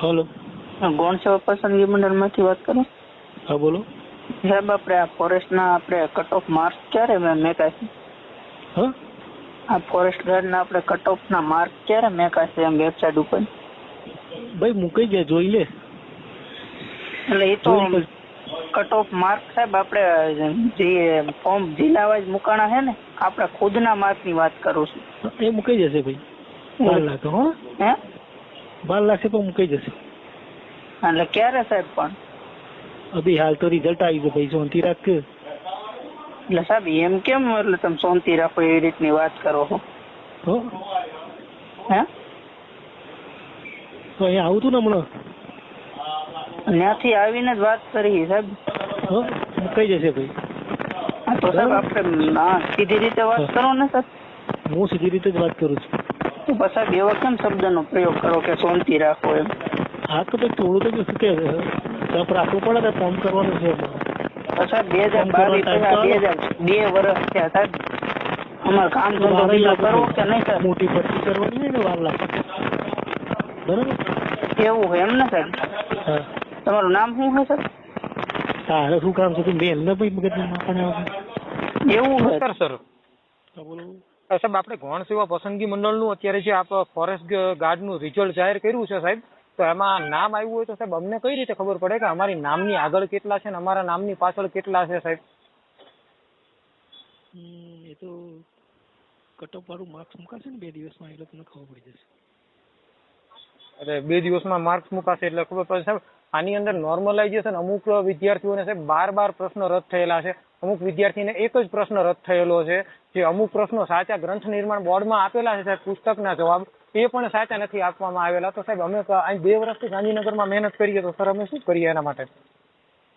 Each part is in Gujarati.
હલો, ગૌણ સેવા પસંદગી મંડળમાંથી વાત કરો. હા બોલો. સાહેબ આપણે આ ફોરેસ્ટના આપણે કટ ઓફ માર્ક ક્યારે મેકાશે? હા, આ ફોરેસ્ટ ગાર્ડના આપણે કટ ઓફના માર્ક ક્યારે મેકાશે એમ વેબસાઇટ ઉપર? ભાઈ મૂકી દે, જોઈ લે. એટલે એ તો જોઈ કટ ઓફ માર્ક સાહેબ આપણે જે ફોર્મ જિલ્લા વાઇઝ મુકાણા છે ને, આપણે ખુદના માર્કની વાત કરું છું. એ મૂકી જશે ભાઈ. 12 લાખ હો, હે 12 લાખ તો મૂકી જશે. એટલે ક્યારે સાહેબ? પણ અભી હાલ તો રિઝલ્ટ આવી ગયું ભાઈ, શાંતિ રાખ. એટલે સાહેબ એમ કેમ, એટલે તમે શાંતિ રાખો એવી રીતની વાત કરો છો? હો, હે તો અહીંયા આવું તું ને હમણાં, ત્યાંથી આવીને જ વાત કરી સાહેબ. હો મૂકાઈ જશે ભાઈ. હા તો સાહેબ આપણે સીધી રીતે વાત કરો ને સાહેબ. હું સીધી રીતે જ વાત કરું છું. તો પછી સાહેબ એવા કેમ શબ્દનો પ્રયોગ કરો કે શાંતિ રાખો એમ? હા તો ભાઈ થોડું તો શું કે તપ રાખવું પડે ને, કામ કરવાનું છે. સાહેબ 2022 2 વર્ષ થયા સાહેબ. અમારે કામ ધંધો બીજો કરવો કે નહીં સાહેબ? મોટી ભરતી કરવાની હોય ને 12 લાખ, બરાબર એવું હોય એમ ને સાહેબ? હા. તમારું નામ શું છે સાહેબ? તારે શું કામ છે? તું મેલ ને ભાઈ મગજમાં માથાને આવે એવું હોય નમસ્કાર સર. હા બોલો. સાહેબ આપણે ગૌણ સેવા પસંદગી મંડળનું અત્યારે જે આપ ફોરેસ્ટ ગાર્ડનું રિઝલ્ટ જાહેર કર્યું છે સાહેબ, તો એમાં નામ આવ્યું હોય તો સાહેબ અમને કઈ રીતે ખબર પડે કે અમારી નામની આગળ કેટલા છે ને અમારા નામની પાછળ કેટલા છે સાહેબ? એ તો કટઅપ વાળું માર્ક્સ મુકાશે ને 2 દિવસમાં, એટલે તમને ખબર પડી જશે. એટલે 2 દિવસમાં માર્ક્સ મુકાશે એટલે ખબર પડે સાહેબ. આની અંદર નોર્મલાઇઝેશન અમુક વિદ્યાર્થીઓને સાહેબ 12 પ્રશ્નો રદ થયેલા છે, અમુક વિદ્યાર્થીને એક જ પ્રશ્ન રદ થયેલો છે. જે અમુક પ્રશ્નો સાચા ગ્રંથ નિર્માણ બોર્ડમાં આપેલા છે સાહેબ, પુસ્તકના જવાબ એ પણ સાચા નથી આપવામાં આવેલા. તો સાહેબ અમે અહીં 2 વર્ષથી ગાંધીનગરમાં મહેનત કરીએ તો સર અમે શું કરીએ એના માટે?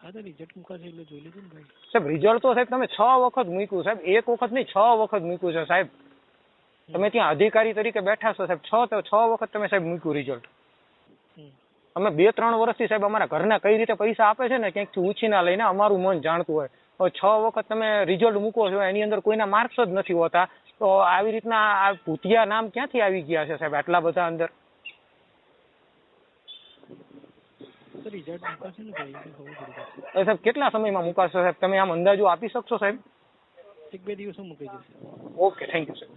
હા તો રિઝલ્ટ મુકાશે એટલે જોઈ લેજો ને ભાઈ. સાહેબ રિઝલ્ટ તો સાહેબ તમે 6 વખત મૂક્યું સાહેબ, 1 વખત નહીં 6 વખત મૂક્યું છે સાહેબ. તમે ત્યાં અધિકારી તરીકે બેઠા છો સાહેબ, 6 વખત તમે સાહેબ મૂક્યું રિઝલ્ટ. અમે 2-3 વર્ષથી સાહેબ અમારા ઘરના કઈ રીતે પૈસા આપે છે ને ક્યાંકથી ઉછીના લઈને અમારું મન જાણતું હોય. હવે 6 વખત તમે રિઝલ્ટ મૂકો છો, એની અંદર કોઈના માર્ક્સ જ નથી હોતા, તો આવી રીતના આ ભૂતિયા નામ ક્યાંથી આવી ગયા છે સાહેબ આટલા બધા અંદર? રિઝલ્ટ મુકાશે ને ભાઈ, ખબર પડી જશે. સાહેબ કેટલા સમયમાં મુકાશો સાહેબ? તમે આમ અંદાજો આપી શકશો સાહેબ? 1-2 દિવસમાં મુકાઈ જશે. ઓકે, થેન્ક યુ સાહેબ.